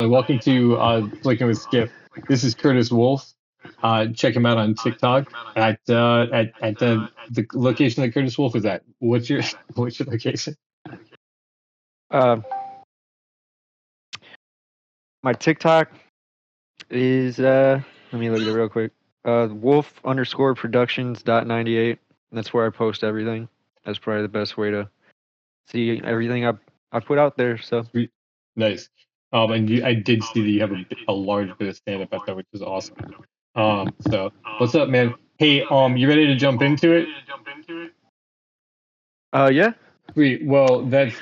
Welcome to Flicking with Skip. This is Curtis Wolf. Check him out on TikTok at the location that Curtis Wolf is at. What's your what's your location? Uh, my TikTok is let me look at it real quick. Wolf_productions.98. That's where I post everything. That's probably the best way to see everything I put out there. So Nice. I did see that you have a large bit of stand-up out there, which is awesome. So what's up, man? Hey, you ready to jump into it? Yeah. Sweet. Well, that's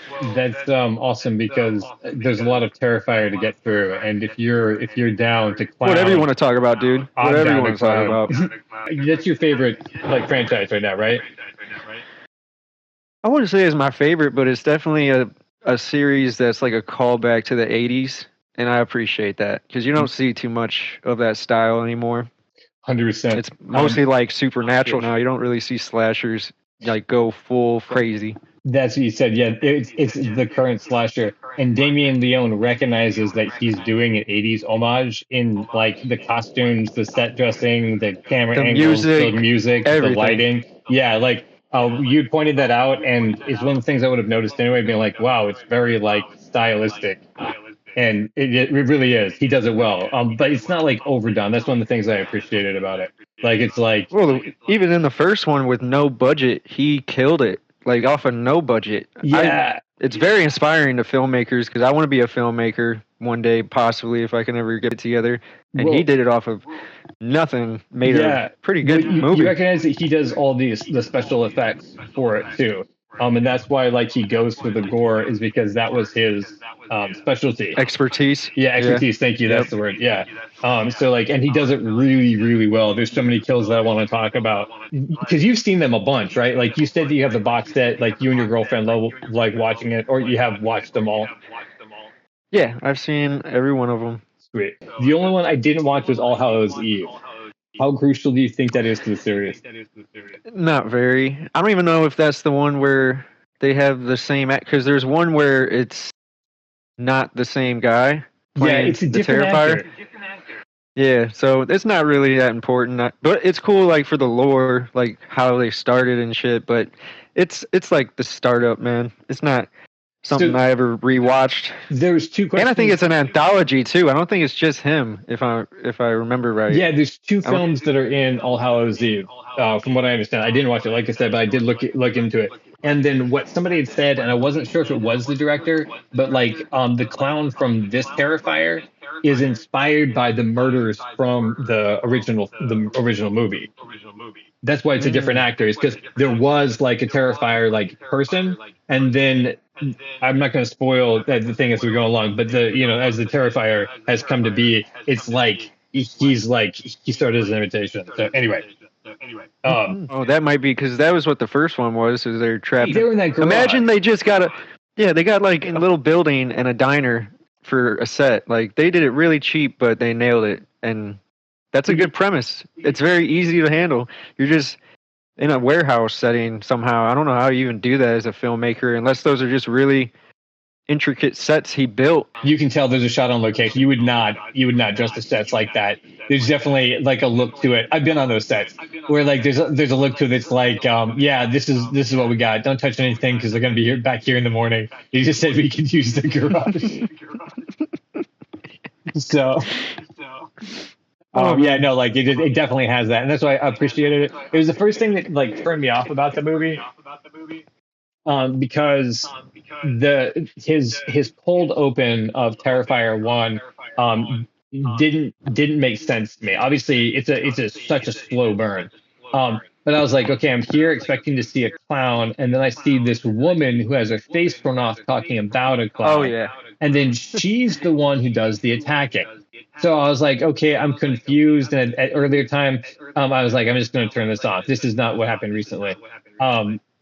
awesome because there's a lot of Terrifier to get through, and if you're down to clown, Whatever you want to talk about, dude. Whatever you want to talk about. That's your favorite franchise right now, right? I wouldn't say it's my favorite, but it's definitely a series that's like a callback to the 80s, and I appreciate that because you don't see too much of that style anymore. 100%. It's mostly like supernatural now. You don't really see slashers like go full crazy. That's what you said. Yeah, it's the current slasher, and Damien Leone recognizes that he's doing an '80s homage in like the costumes, the set dressing, the camera angles, the music, everything. The lighting. Yeah, like you pointed that out, and it's one of the things I would have noticed anyway. Being like, wow, it's very like stylistic, and it really is. He does it well. But it's not like overdone. That's one of the things I appreciated about it. Like it's like, well, even in the first one with no budget, he killed it. Like off of no budget. Yeah. It's very inspiring to filmmakers because I want to be a filmmaker one day, possibly if I can ever get it together. And he did it off of nothing, made a pretty good movie. You recognize that he does all the special effects for it too. And that's why like he goes for the gore is because that was his specialty. Expertise. Yeah, expertise. Yeah. Thank you. That's the word. Yeah. So like, and he does it really, really well. There's so many kills that I want to talk about because you've seen them a bunch, right? Like you said that you have the box set, like you and your girlfriend love like watching it, or you have watched them all. Yeah, I've seen every one of them. Sweet. The only one I didn't watch was All Hallows Eve. How crucial do you think that is to the series? Not very. I don't even know if that's the one where they have the same act, because there's one where it's not the same guy. Yeah, it's a different Terrifier. Actor. Yeah, so it's not really that important. But it's cool, like for the lore, like how they started and shit. But it's like the startup, man. It's not something I ever rewatched. There's two questions, and I think it's an anthology too. I don't think it's just him, if I remember right. Yeah, there's two films that are in All Hallows Eve. From what I understand, I didn't watch it, like I said, but I did look into it. And then what somebody had said, and I wasn't sure if it was the director, but like the clown from this Terrifier is inspired by the murders from the original movie. That's why it's a different actor. Is because there was like a Terrifier like person, and then I'm not going to spoil the thing as we go along, but as the Terrifier has come to be, it's like he started as an imitation. So anyway. That might be because that was what the first one was. Is they're trapped. They were in that garage. Imagine they just got they got like a little building and a diner for a set. Like they did it really cheap, but they nailed it, and that's a good premise. It's very easy to handle. You're just in a warehouse setting somehow. I don't know how you even do that as a filmmaker, unless those are just really intricate sets he built. You can tell there's a shot on location. You would not dress the sets like that. There's definitely like a look to it. I've been on those sets where like there's a look to it that's like this is what we got. Don't touch anything because they're gonna be back here in the morning. You just said we could use the garage. So it definitely has that, and that's why I appreciated it. It was the first thing that like turned me off about the movie. Because his cold open of Terrifier 1 didn't make sense to me. Obviously, it's such a slow burn. But I was like, okay, I'm here expecting to see a clown, and then I see this woman who has her face torn off talking about a clown. Oh yeah. And then she's the one who does the attacking. So I was like, okay, I'm confused. And at earlier time, I was like, I'm just going to turn this off. This is not what happened recently.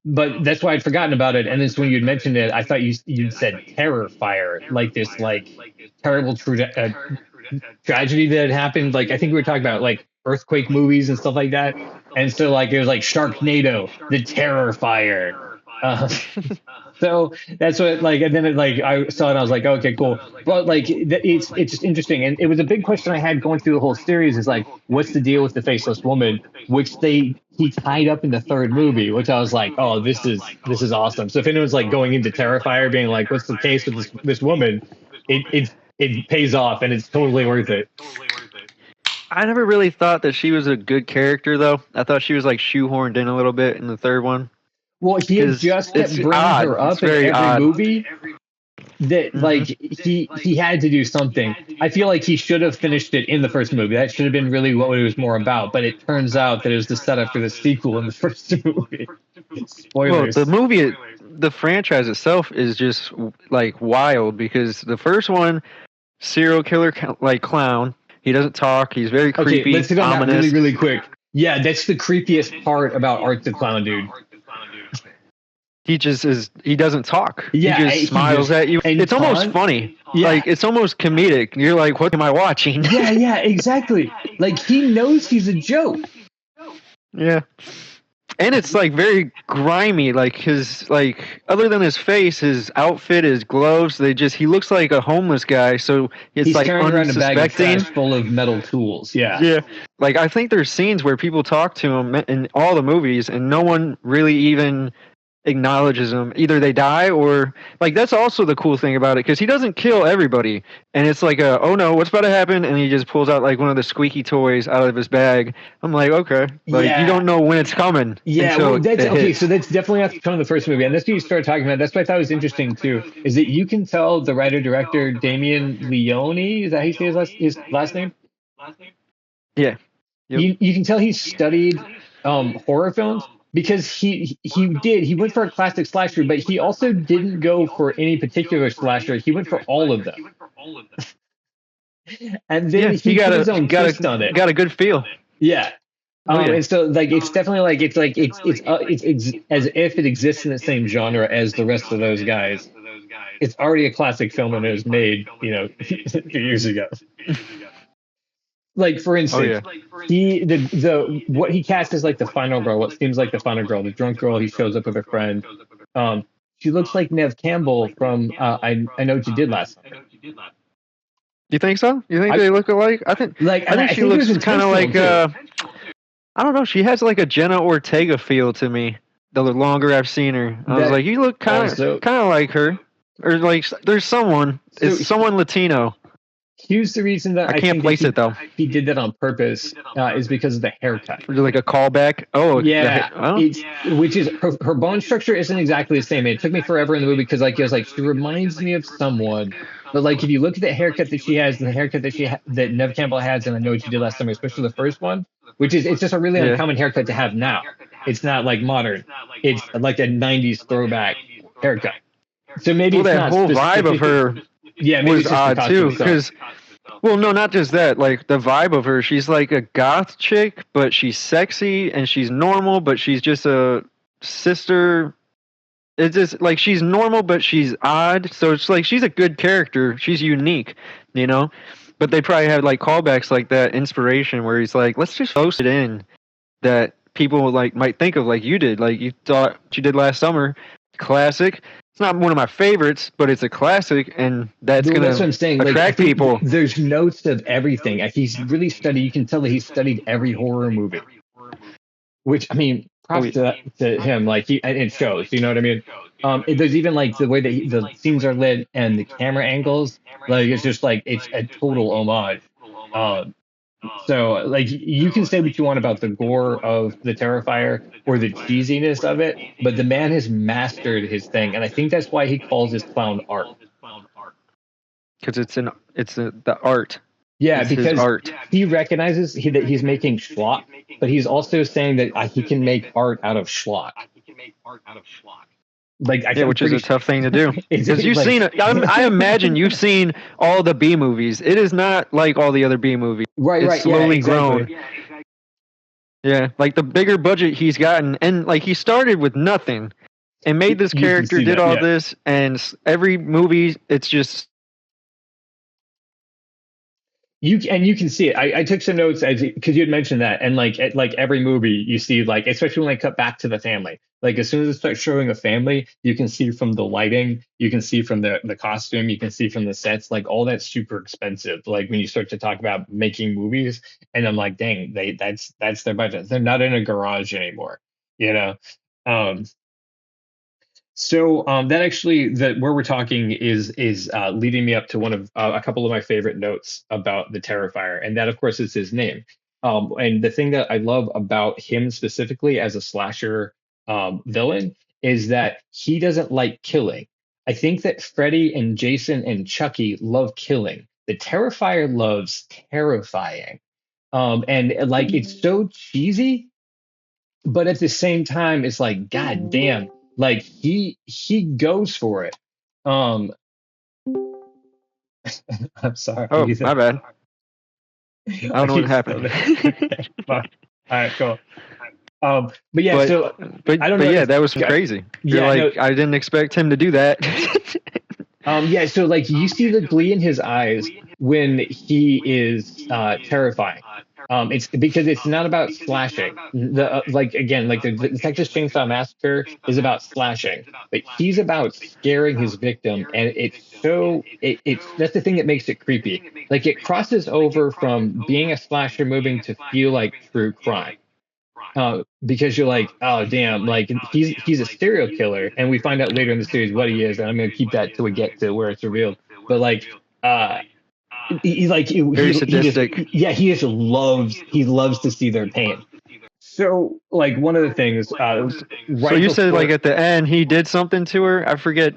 But that's why I'd forgotten about it. And then when you'd mentioned it, I thought you'd said Terrifier, like this like terrible tragedy that had happened. Like I think we were talking about like earthquake movies and stuff like that. And so like it was like Sharknado, the Terrifier. So that's what like, and then I saw it, and I was like, okay, cool. But like, it's just interesting, and it was a big question I had going through the whole series. Is like, what's the deal with the faceless woman, which he tied up in the third movie, which I was like, oh, this is awesome. So if anyone's like going into Terrifier, being like, what's the case with this woman, it pays off, and it's totally worth it. I never really thought that she was a good character, though. I thought she was like shoehorned in a little bit in the third one. Well, he had just kept bringing her up in every movie that like he had to do something. I feel like he should have finished it in the first movie. That should have been really what it was more about. But it turns out that it was the setup for the sequel in the first movie. Spoilers. Well, the movie, the franchise itself is just like wild because the first one, serial killer like clown. He doesn't talk. He's very creepy. Okay, let's hit on ominous. that really quick. Yeah, that's the creepiest part about Art the Clown, dude. He just is. He doesn't talk. Yeah, he just smiles at you. It's almost funny. Yeah. Like it's almost comedic. You're like, what am I watching? Yeah, exactly. Like he knows he's a joke. Yeah. And it's like very grimy, like his like other than his face, his outfit, his gloves, he looks like a homeless guy, so it's he's like carrying around a bag of trash unsuspecting. full of metal tools. Yeah. Yeah. Like I think there's scenes where people talk to him in all the movies and no one really even acknowledges him. Either they die or like that's also the cool thing about it because he doesn't kill everybody. And it's like oh no, what's about to happen? And he just pulls out like one of the squeaky toys out of his bag. I'm like, okay. Like you don't know when it's coming. Yeah, well, that's okay. So that's definitely after coming the first movie. And that's what you started talking about. That's what I thought was interesting too, is that you can tell the writer-director Damien Leone, is that how you say his last name? Yeah. Yep. You can tell he studied horror films. Because he went for a classic slasher, but he also didn't go for any particular slasher. He went for all of them. And then he got his own twist on it. Got a good feel. Yeah. And so like it's definitely like it's as if it exists in the same genre as the rest of those guys. It's already a classic film and it was made, a few years ago. Like for instance, what he cast as like the final girl, what seems like the final girl, the drunk girl. He shows up with her friend. She looks like Nev Campbell from I Know What You Did Last Summer. You think so? You think they look alike? I think she looks kind of like I don't know. She has like a Jenna Ortega feel to me. The longer I've seen her, I was like, you look kind of like her, or like there's someone. It's someone Latino. Here's the reason that I can't place it though. He did that on purpose is because of the haircut. Like a callback. Oh yeah, which is her bone structure isn't exactly the same. It took me forever in the movie because like it was like she reminds me of someone, but like if you look at the haircut that she has, and the haircut that Nev Campbell has, and I Know What You Did Last Summer, especially the first one, which is it's just a really uncommon haircut to have now. It's not like modern. It's like a '90s throwback haircut. So maybe it's that not whole vibe of her. Yeah, maybe was odd too because well no not just that, like the vibe of her, she's like a goth chick but she's sexy and she's normal but she's just a sister. It's just like she's normal but she's odd, so it's like she's a good character, she's unique, but they probably have like callbacks like that inspiration where he's like, let's just post it in that people like might think of like you did, like you thought what you did last summer, classic. It's not one of my favorites, but it's a classic, and that's going to attract people. There's notes of everything. He's really studied. You can tell that he's studied every horror movie. Which, I mean, props to him. Like it shows. You know what I mean? There's even like the way that the scenes are lit and the camera angles. Like it's just like it's a total homage. So like you can say what you want about the gore of the Terrifier or the cheesiness of it, but the man has mastered his thing, and I think that's why he calls his clown art. Because it's the art. Yeah, because art. He recognizes that he's making schlock, but he's also saying that he can make art out of schlock. Like, which is a tough thing to do. Because you've seen it. I imagine you've seen all the B movies. It is not like all the other B movies. Right. Slowly grown. Yeah, like the bigger budget he's gotten, and like he started with nothing, and made this character, did all this, and every movie it's just. you can see it. I took some notes as because you had mentioned that, and like like every movie you see, like especially when they cut back to the family, like as soon as it starts showing a family, you can see from the lighting, you can see from the costume, you can see from the sets, like all that's super expensive. Like when you start to talk about making movies, and I'm like, dang, that's their budget. They're not in a garage anymore, you know. Um, so that actually that where we're talking is leading me up to one of a couple of my favorite notes about the Terrifier, and that of course is his name. And the thing that I love about him specifically as a slasher villain is that he doesn't like killing. I think that Freddy and Jason and Chucky love killing. The Terrifier loves terrifying. And like it's so cheesy, but at the same time it's like god damn, like he goes for it. um I'm sorry, Oh, Ethan. my bad. I Are don't know what you still happened. there? Okay, fine. All right, cool. But yeah, but so I don't but know yeah, if that was crazy. You're yeah, no. like, I didn't expect him to do that. Yeah, so like you see the glee in his eyes when he is terrifying. It's because it's not about slashing. The like again, like the Texas Chainsaw Massacre is about slashing, but he's about scaring his victim, and it's that's the thing that makes it creepy. Like it crosses over from being a slasher moving to feel like true crime, because you're like, oh damn, like he's a serial killer, and we find out later in the series what he is, and I'm gonna keep that till we get to where it's revealed. But like, uh, he like Very he just sadistic. yeah he loves to see their pain. So like one of the things So right you said like before at the end he did something to her. I forget.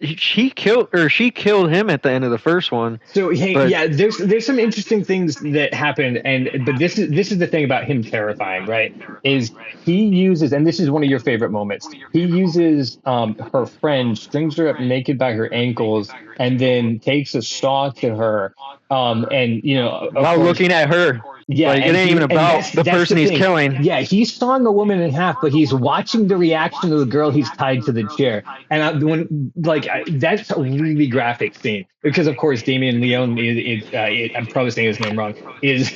She killed or she killed him at the end of the first one. So hey, But yeah, there's some interesting things that happened, and but this is the thing about him terrifying, right? Is he uses, and this is one of your favorite moments. He uses her friend, strings her up naked by her ankles, and then takes a saw to her, and you know, of while course, looking at her, yeah, like it and ain't even about the that's the person he's thing. killing. Yeah, he's sawing a woman in half, but he's watching the reaction of the girl he's tied to the chair. And when like that's a really graphic scene because of course Damien Leone I'm probably saying his name wrong is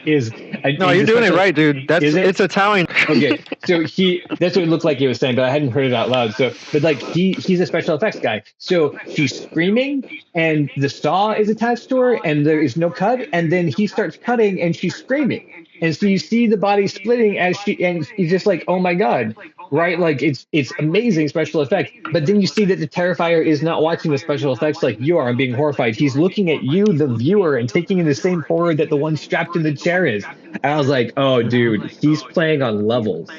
is No, is you're a doing it special right, dude. is it It's Italian. okay, so that's what it looked like he was saying, but I hadn't heard it out loud. So, but like he's a special effects guy. So she's screaming, and the saw is attached to her, and there is no cut, and then he starts cutting, and she's screaming, and so you see the body splitting as and he's just like, oh my god, right? Like it's amazing special effects. But then you see that the Terrifier is not watching the special effects like you are and being horrified. He's looking at you, the viewer, and taking in the same horror that the one strapped in the chair is. And I was like, oh, dude, he's playing on levels.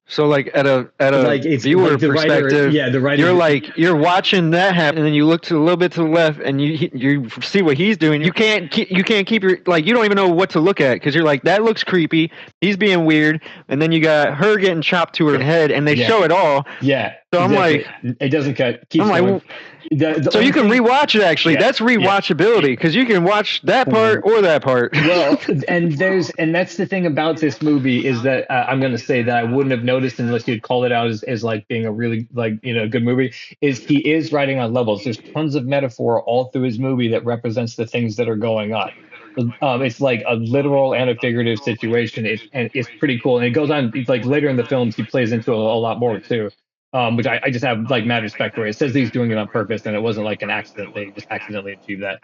So like at a Like it's viewer like the writer, perspective, yeah, the writer. you're like you're watching that happen, and then you look to a little bit to the left, and you see what he's doing. You can't keep your like you don't even know what to look at because you're like that looks creepy. He's being weird, and then you got her getting chopped to her head, and they Yeah. show it all. Yeah. So exactly. I'm like, it doesn't cut. Keeps I'm like, going. so you can rewatch it actually. Yeah, That's rewatchability because you can watch that part or that part. Well, and that's the thing about this movie is that I'm going to say that I wouldn't have noticed unless you'd call it out as like being a really like good movie. Is he is writing on levels. There's tons of metaphor all through his movie that represents the things that are going on. It's like a literal and a figurative situation. And it's pretty cool. And it goes on. It's like later in the films, he plays into a lot more too. Which I just have like mad respect for. It says he's doing it on purpose, and it wasn't like an accident. They just accidentally achieved that.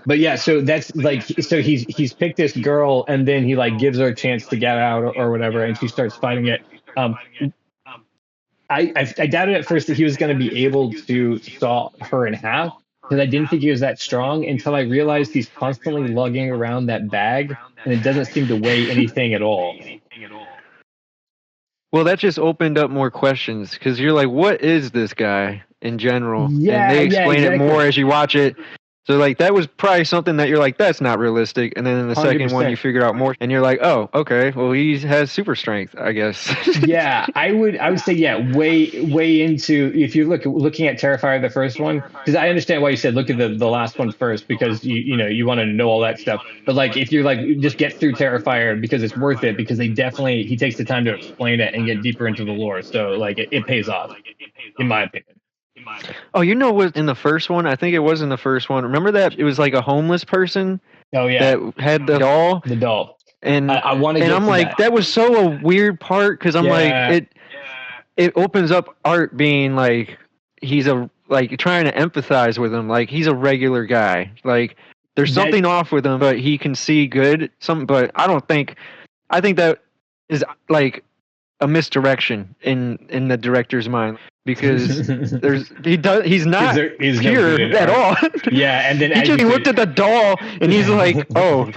But yeah, so that's like, so he's picked this girl, and then he like gives her a chance to get out or whatever, and she starts fighting it. I doubted at first that he was going to be able to saw her in half because I didn't think he was that strong until I realized he's constantly lugging around that bag, and it doesn't seem to weigh anything at all. Well, that just opened up more questions because you're like, what is this guy in general? Yeah, and they yeah, explain it exactly. more as you watch it. So like that was probably something that you're like, that's not realistic. And then in the second one, 100%. you figure out more, and you're like, oh, okay, well he has super strength, I guess. Yeah, I would say yeah, way into if you're looking at Terrifier the first one, because I understand why you said look at the last one first because you want to know all that stuff. But like if you're like just get through Terrifier because it's worth it because he takes the time to explain it and get deeper into the lore. So like it pays off, in my opinion. Oh, you know what? In the first one, I think it was in the first one. Remember that it was like a homeless person Oh yeah, that had the doll, the doll. and I want to and get I'm to like, that. that was so a weird part because I'm like, Yeah. it opens up Art being like he's a like trying to empathize with him, like he's a regular guy, like there's something off with him, but he can see good. But I think that is like a misdirection in the director's mind because he's not he's pure no at all. Yeah, and then he just looked at the doll and he's like, oh,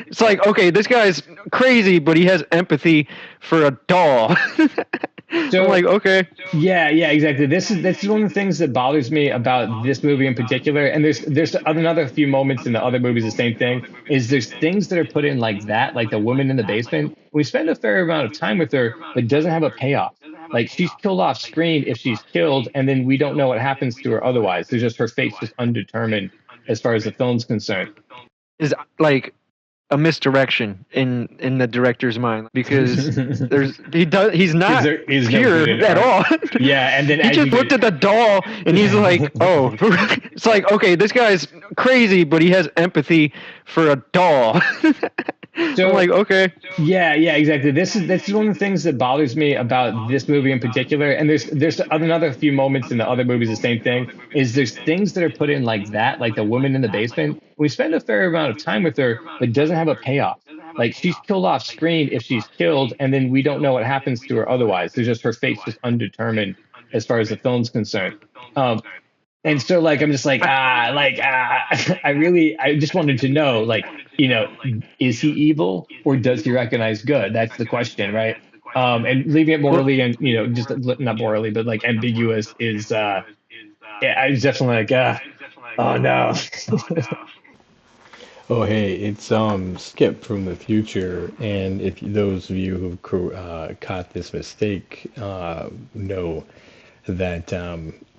it's like, okay, this guy's crazy, but he has empathy for a doll. So I'm like, okay. Yeah, exactly. This is one of the things that bothers me about this movie in particular. And there's another few moments in the other movies. The same thing is there's things that are put in like that, like the woman in the basement. We spend a fair amount of time with her, but doesn't have a payoff. Like she's killed off screen if she's killed, and then we don't know what happens to her otherwise. There's just her fate's just undetermined as far as the film's concerned. Is like a misdirection in the director's mind because he's not pure at all. Yeah, and then he just looked at the doll and he's like, oh, it's like, okay, this guy's crazy, but he has empathy for a doll. So I'm like, okay. Yeah, exactly. This is one of the things that bothers me about this movie in particular. And there's another few moments in the other movies. The same thing is there's things that are put in like that, like the woman in the basement. We spend a fair amount of time with her, but doesn't have a payoff. Like she's killed off screen if she's killed, and then we don't know what happens to her otherwise. There's just her fate's just undetermined as far as the film's concerned. And so, like, I'm just like, I just wanted to know, like, is he evil or does he recognize good? That's the question, right? And leaving it morally and, just not morally, but like ambiguous is, I was definitely like, oh no. Oh, hey, it's Skip from the future, and if those of you who caught this mistake know that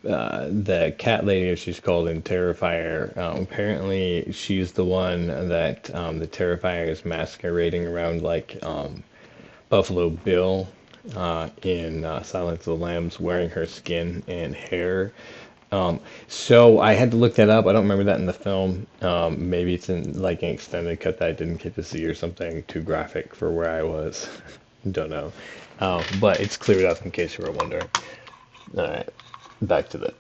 the cat lady, as she's called in Terrifier, apparently she's the one that the Terrifier is masquerading around like Buffalo Bill in Silence of the Lambs, wearing her skin and hair. So I had to look that up. I don't remember that in the film. Maybe it's in like an extended cut that I didn't get to see or something too graphic for where I was. Don't know. But it's cleared up in case you were wondering. All right, back to the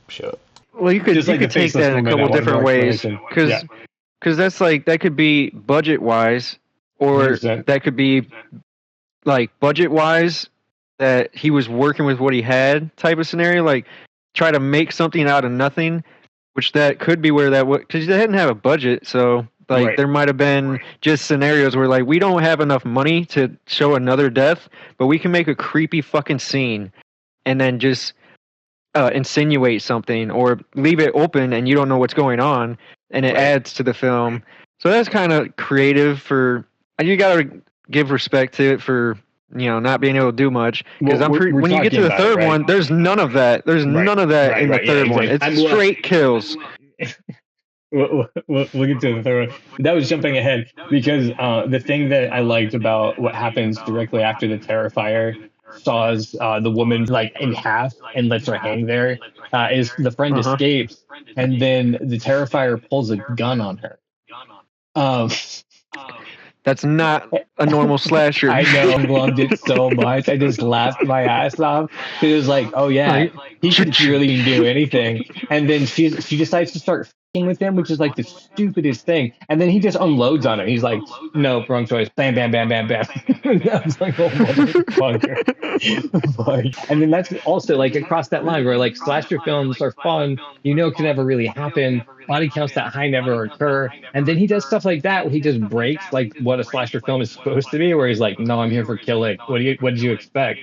show. Well, you could take that in a couple different ways because that's like that could be budget wise, or 100%. That could be like budget wise that he was working with what he had type of scenario, like try to make something out of nothing, which that could be where that would, because they didn't have a budget, so like there might have been just scenarios where like we don't have enough money to show another death, but we can make a creepy fucking scene and then just insinuate something or leave it open and you don't know what's going on, and it adds to the film. So that's kind of creative for, and you got to give respect to it for not being able to do much, because when you get to the third one, there's none of that. There's none of that in the third one. It's straight kills. We'll get to the third one. That was jumping ahead because the thing that I liked about what happens directly after the Terrifier saws the woman like in half and lets her hang there is the friend escapes, and then the Terrifier pulls a gun on her. That's not a normal slasher. I know, I loved it so much. I just laughed my ass off. It was like, oh yeah, he should really do anything. And then she decides to start f***ing with him, which is like the stupidest thing. And then he just unloads on her. He's like, no, wrong choice. Bam, bam, bam, bam, bam. I was like, oh motherfucker. And then that's also like across that line where like slasher films are fun, can never really happen. Body counts that high never occur. And then he does stuff like that where he just breaks like what a slasher film is supposed to be, where he's like, no, I'm here for killing. What did you expect?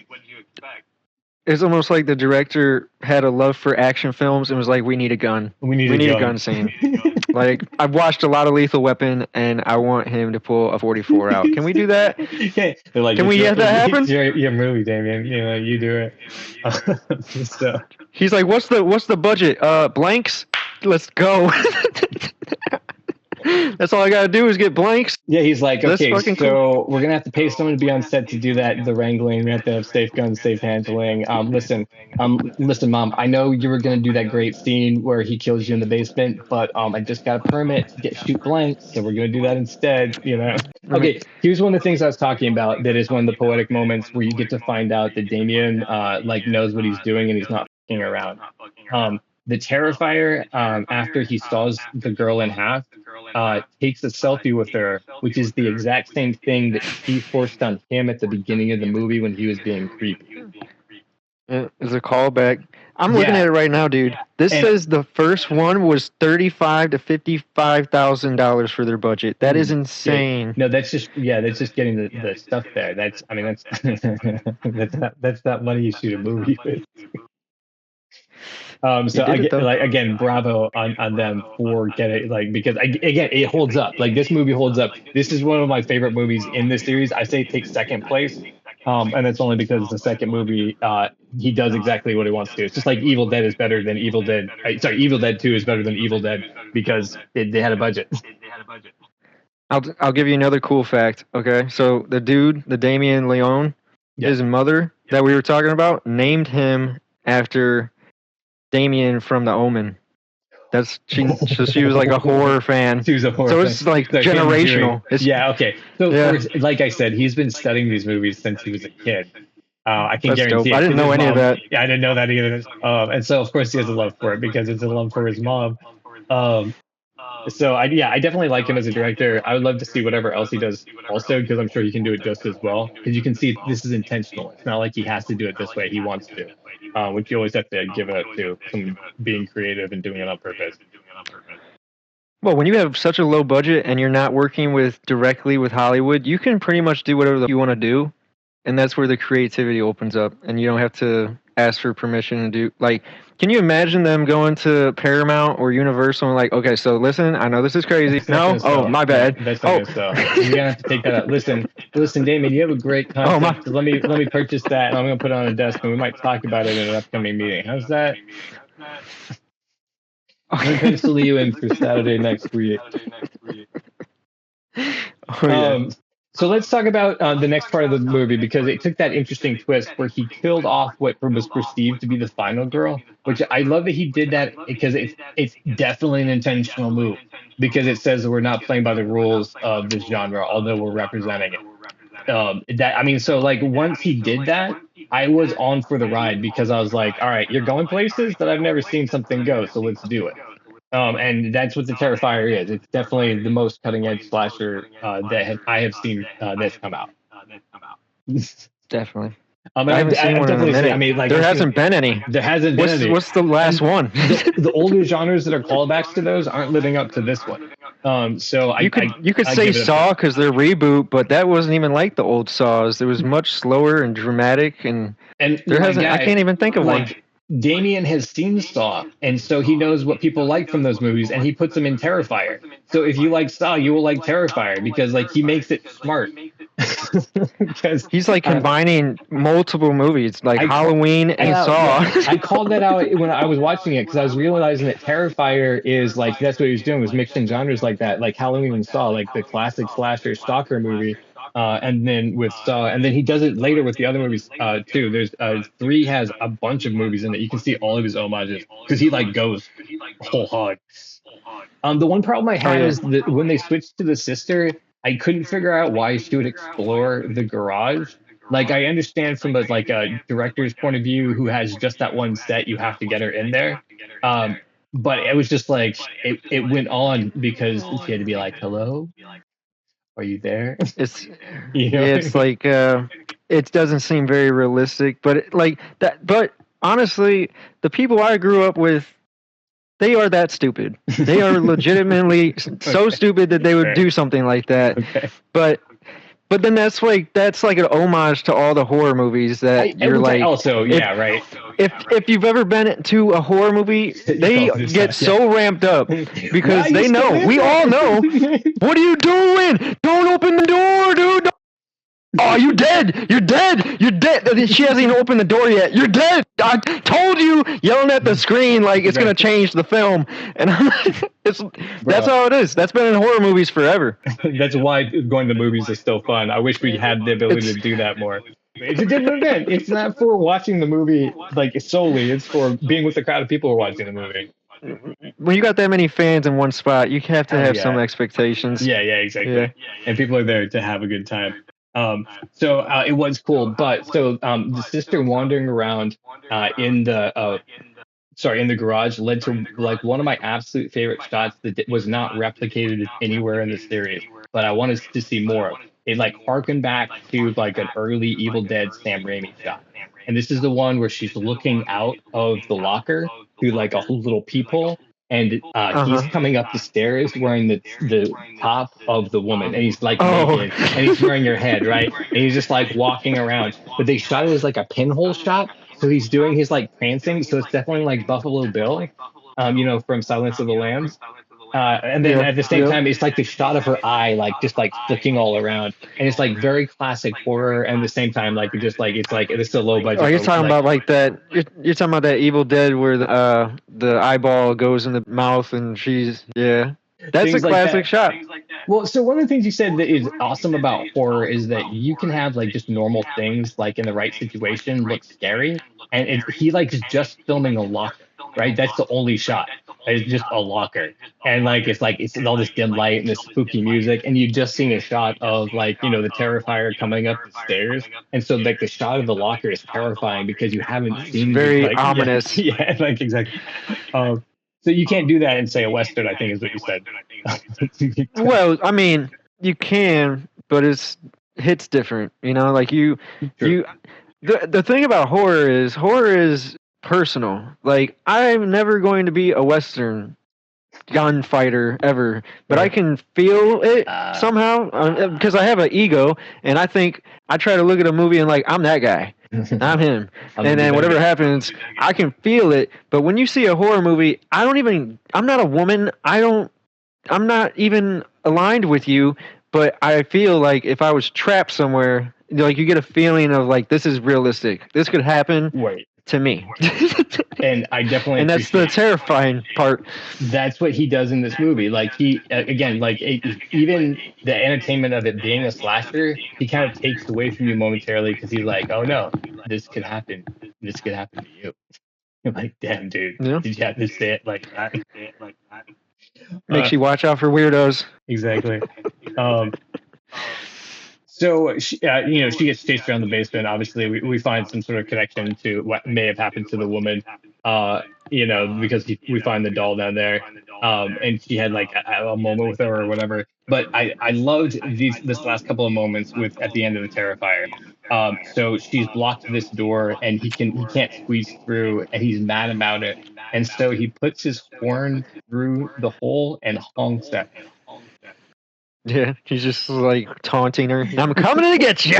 It's almost like the director had a love for action films and was like, we need a gun. We need a gun scene. Like, I've watched a lot of Lethal Weapon and I want him to pull a 44 out. Can we do that? Like, can we have that happen? Your movie, Damien. You do it. So. He's like, what's the budget? Blanks? Let's go. That's all I gotta do is get blanks. Yeah, he's like, That's okay, fucking so we're gonna have to pay someone to be on set to do that, the wrangling. We have to have safe guns, safe handling. Listen, Mom. I know you were gonna do that great scene where he kills you in the basement, but I just got a permit to shoot blanks, so we're gonna do that instead. You know. Okay, here's one of the things I was talking about. That is one of the poetic moments where you get to find out that Damien like knows what he's doing and he's not fucking around. The Terrifier, after he saws the girl in half, takes a selfie with her, which is the exact same thing that she forced on him at the beginning of the movie when he was being creepy. It's a callback. I'm looking at it right now, dude. This says the first one was $35,000 to $55,000 for their budget. That is insane. No, that's just getting the stuff there. That's that's not money you shoot a movie with. So again, bravo on them for getting because again, it holds up. Like this movie holds up. This is one of my favorite movies in this series. I say it takes second place. And it's only because the second movie, he does exactly what he wants to do. It's just like Evil Dead is better than Evil Dead. Evil Dead 2 is better than Evil Dead because they had a budget. I'll give you another cool fact. Okay, so the dude, the Damien Leone, his mother that we were talking about, named him after Damien from The Omen. She was like a horror fan. She was a horror fan. So it's like generational. Okay. So of course, like I said, he's been studying these movies since he was a kid. I can guarantee. I didn't know any of that. Yeah, I didn't know that either. And so of course he has a love for it because it's a love for his mom. So I definitely like him as a director. I would love to see whatever else he does also because I'm sure he can do it just as well. Because you can see this is intentional. It's not like he has to do it this way. He wants to. Which you always have to give it up to, from being creative and doing it on purpose. Well, when you have such a low budget and you're not working directly with Hollywood, you can pretty much do whatever you want to do, and that's where the creativity opens up, and you don't have to ask for permission to do. Like, can you imagine them going to Paramount or Universal and like, okay, so listen, I know this is crazy. No, my bad. That's not gonna sell. You're gonna have to take that out. Listen, Damien, you have a great concept. So let me purchase that, and I'm gonna put it on a desk, and we might talk about it in an upcoming meeting. How's that? I'm gonna pencil you in for Saturday next week. So let's talk about the next part of the movie because it took that interesting twist where he killed off what was perceived to be the final girl, which I love that he did that because it's definitely an intentional move because it says that we're not playing by the rules of this genre, although we're representing it. So once he did that, I was on for the ride because I was like, all right, you're going places that I've never seen something go, so let's do it. And that's what the Terrifier is. It's definitely the most cutting edge slasher that I have seen that's come out. Definitely. I haven't seen one in a minute. There hasn't been any. There hasn't been any. What's the last one? The older genres that are callbacks to those aren't living up to this one. You could say Saw because they're reboot, but that wasn't even like the old Saws. It was much slower and dramatic, and there hasn't. I can't even think of one. Damien has seen Saw, and so he knows what people like from those movies, and he puts them in Terrifier. So if you like Saw, you will like Terrifier because he makes it smart. He's combining multiple movies, Halloween and Saw. I called that out when I was watching it because I was realizing that Terrifier is that's what he was doing, was mixing genres like that, like Halloween and Saw, like the classic slasher stalker movie. And then with Saw, and then he does it later with the other movies too. There's 3 has a bunch of movies in it. You can see all of his homages because he goes whole hog. The one problem I had is that when they switched to the sister, I couldn't figure out why she would explore the garage. I understand from a director's point of view who has just that one set, you have to get her in there. But it was just it went on because she had to be hello. Are you there? It's it doesn't seem very realistic, but that. But honestly, the people I grew up with, they are that stupid. They are legitimately so stupid that they would do something like that. Okay. But then that's like an homage to all the horror movies that right. If you've ever been to a horror movie, they get so ramped up because they know. We all know. What are you doing? Don't open the door, dude. Oh, you dead! You're dead! You're dead! She hasn't even opened the door yet. You're dead! I told you! Yelling at the screen like it's gonna change the film, and that's how it is. That's been in horror movies forever. That's why going to movies is still fun. I wish we had the ability to do that more. It's a different event. It's not for watching the movie like solely. It's for being with the crowd of people who are watching the movie. When you got that many fans in one spot, you have to have some expectations. Yeah, exactly. Yeah. And people are there to have a good time. So it was cool, but the sister wandering around in the garage led to like one of my absolute favorite shots that was not replicated anywhere in the series, but I wanted to see more of. It like harkened back to like an early Evil Dead Sam Raimi shot, and this is the one where she's looking out of the locker through like a little peephole, and he's coming up the stairs wearing the top of the woman, and he's like naked, and he's wearing her head, right, and he's just like walking around, but they shot it as like a pinhole shot. So he's doing his like prancing, so it's definitely like Buffalo Bill, from Silence of the Lambs. And then at the same time, it's like the shot of her eye, like just like flicking all around, and it's like very classic horror. And at the same time, like it's a low budget. Oh, you're talking about like that? You're talking about that Evil Dead where the eyeball goes in the mouth and she's That's a classic shot. Well, so one of the things you said that is awesome about horror is that you can have like just normal things like in the right situation look scary, and he like is just filming a locker, right? That's the only shot. It's just a locker, and it's all this dim light and this spooky music, and you just seen a shot of like the Terrifier coming up the stairs, and so like the shot of the locker is terrifying because you haven't seen very ominous. Yeah, like exactly. So you can't do that in say a Western, I think is what you said. Well, I mean, you can, but it's hits different. Like the thing about horror is personal. Like I'm never going to be a Western gunfighter ever, but I can feel it somehow because I have an ego, and I think I try to look at a movie and like I'm that guy. I'm him. And then whatever happens, I can feel it. But when you see a horror movie, I'm not a woman. I'm not even aligned with you, but I feel like if I was trapped somewhere, like you get a feeling of like, this is realistic. This could happen to me. And I definitely, and that's the terrifying part. That's what he does in this movie. Like he, again, like even the entertainment of it being a slasher, he kind of takes away from you momentarily because he's like, oh no, this could happen. This could happen to you. You're like, damn, dude, did you have to say it like that? Makes you watch out for weirdos. Exactly. So she gets chased around the basement. Obviously, we find some sort of connection to what may have happened to the woman. Because we find the doll down there, and she had like a moment with her or whatever. But I loved this last couple of moments at the end of the Terrifier. So she's blocked this door, and he can't squeeze through, and he's mad about it. And so he puts his horn through the hole and honks at her. Yeah, he's just like taunting her. I'm coming to get you.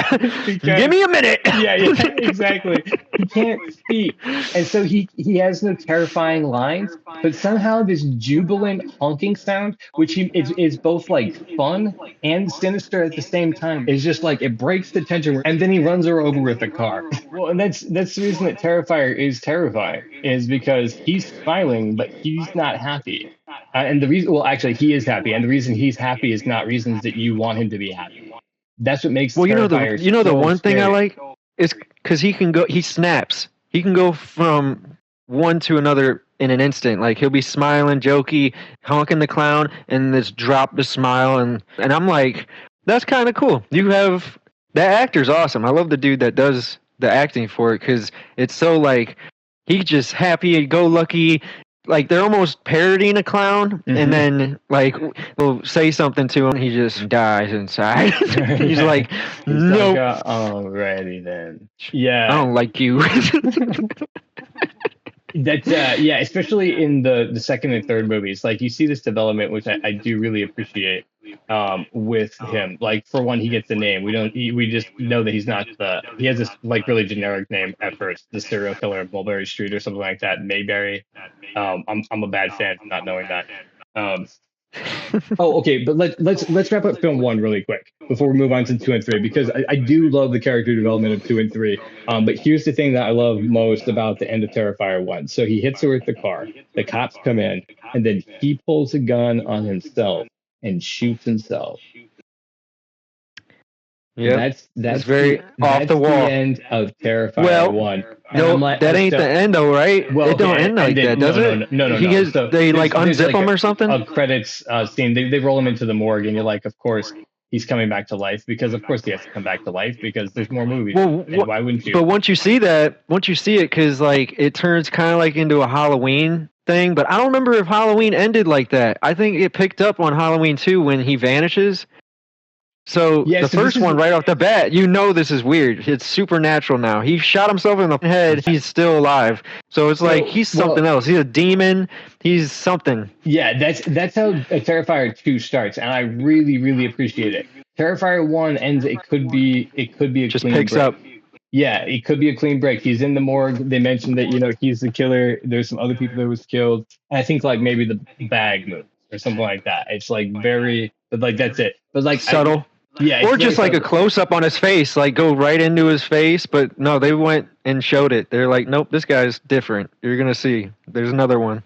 Give me a minute. Yeah, exactly. He can't speak, and so he has no terrifying lines, but somehow this jubilant honking sound, which is both like fun and sinister at the same time, is just like it breaks the tension. And then he runs her over with a car. Well, and that's the reason that Terrifier is terrifying, is because he's smiling, but he's not happy. And the reason, well, actually, he is happy, and the reason he's happy is not reasons that you want him to be happy. That's what makes. Well, the one thing I like is because he snaps. He can go from one to another in an instant. Like he'll be smiling, jokey, honking the clown, and just drop the smile, and I'm like, that's kind of cool. That actor's awesome. I love the dude that does the acting for it because it's so like he's just happy and go lucky. Like they're almost parodying a clown, and then like they'll say something to him, he just dies inside. He's like, nope. Alrighty then. Yeah. I don't like you. That's especially in the second and third movies. Like you see this development, which I do really appreciate with him. Like for one, he gets the name. We just know that he's not he has this like really generic name at first, the serial killer of Mulberry Street or something like that, Mayberry. I'm a bad fan for not knowing that. Oh, okay, but let's wrap up film one really quick before we move on to two and three because I do love the character development of two and three. But here's the thing that I love most about the end of Terrifier one. So he hits her with the car. The cops come in, and then he pulls a gun on himself and shoots himself. Yeah, That's very off the wall. The end of Terrifier one. No, that ain't the end though, right? Well, it don't end like that, does it? No. So they like unzip him or something. A credits scene. They roll him into the morgue, and you're like, of course he's coming back to life because of course he has to come back to life because there's more movies. Well, why wouldn't you? But once you see it, because like it turns kind of like into a Halloween thing. But I don't remember if Halloween ended like that. I think it picked up on Halloween 2 when he vanishes. So the first one right off the bat, this is weird. It's supernatural now. He shot himself in the head. He's still alive. So it's like he's something else. He's a demon. He's something. Yeah, that's how Terrifier 2 starts, and I really, really appreciate it. Terrifier 1 ends. It could be a just clean picks break. Up. Yeah, it could be a clean break. He's in the morgue. They mentioned that he's the killer. There's some other people that was killed. And I think like maybe the bag moves or something like that. It's like very, but like that's it. But like subtle. Yeah, or just like a close up on his face, like go right into his face. But no, they went and showed it. They're like, nope, this guy's different. You're gonna see. There's another one.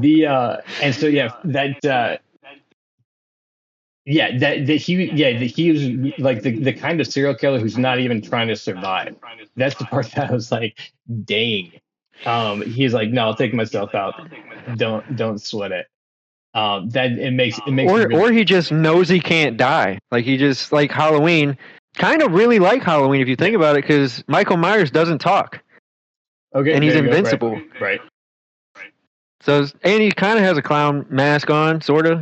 He was like the kind of serial killer who's not even trying to survive. That's the part that I was like, dang. He's like, no, I'll take myself out. Don't sweat it. That it makes or he just knows he can't die. Like he just like Halloween, kind of really like Halloween if you think about it, because Michael Myers doesn't talk. Okay, and he's invincible. Right. So and he kind of has a clown mask on, sort of.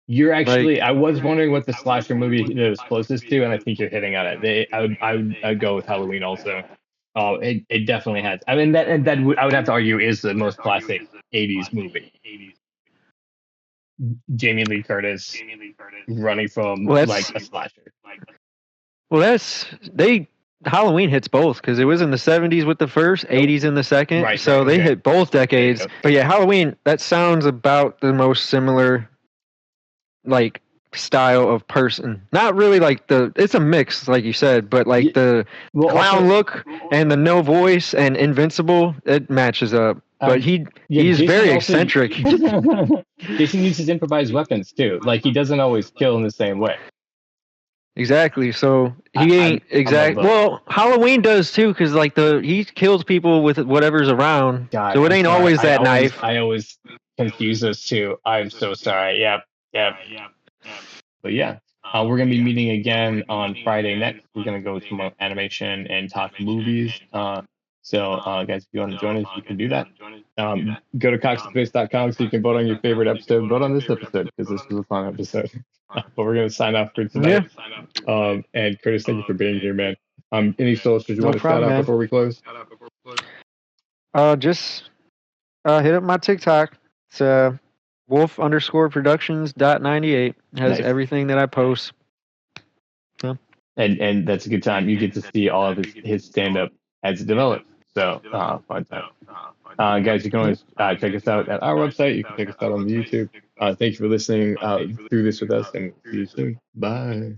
You're actually. I was wondering what the slasher movie that was closest to, and I think you're hitting on it. I would go with Halloween also. Oh, it definitely has. I mean that I would have to argue is the most classic '80s movie. Jamie Lee Curtis running from like a slasher. Well, Halloween hits both because it was in the 70s with the first, 80s in the second. Right, so they hit both decades. But yeah, Halloween, that sounds about the most similar like style of person. Not really like it's a mix, like you said, but like the clown look and the no voice and invincible, it matches up. But he's Jason very eccentric. Jason uses improvised weapons too. Like he doesn't always kill in the same way. Exactly. So he ain't exactly. Well, Halloween does too, because like he kills people with whatever's around. God, so it ain't always that knife. I always confuse those two. I'm so sorry. Yep. But yeah, we're gonna be meeting again on Friday next. We're gonna go to more animation and talk movies. So, guys, if you want to join us, you can do that. Go to coxspace.com so you can vote on your favorite episode. Vote on this episode because this was a fun episode. But we're going to sign off for tonight. Yeah. And Curtis, thank you for being here, man. Any socials you want to shout out before we close? Just hit up my TikTok. It's wolf_productions.98. Has everything that I post. So. And that's a good time. You get to see all of his stand-up as it develops. So, fun time. Guys, you can always check us out at our website. You can check us out on YouTube. Thank you for listening through this with us, and see you soon. Bye.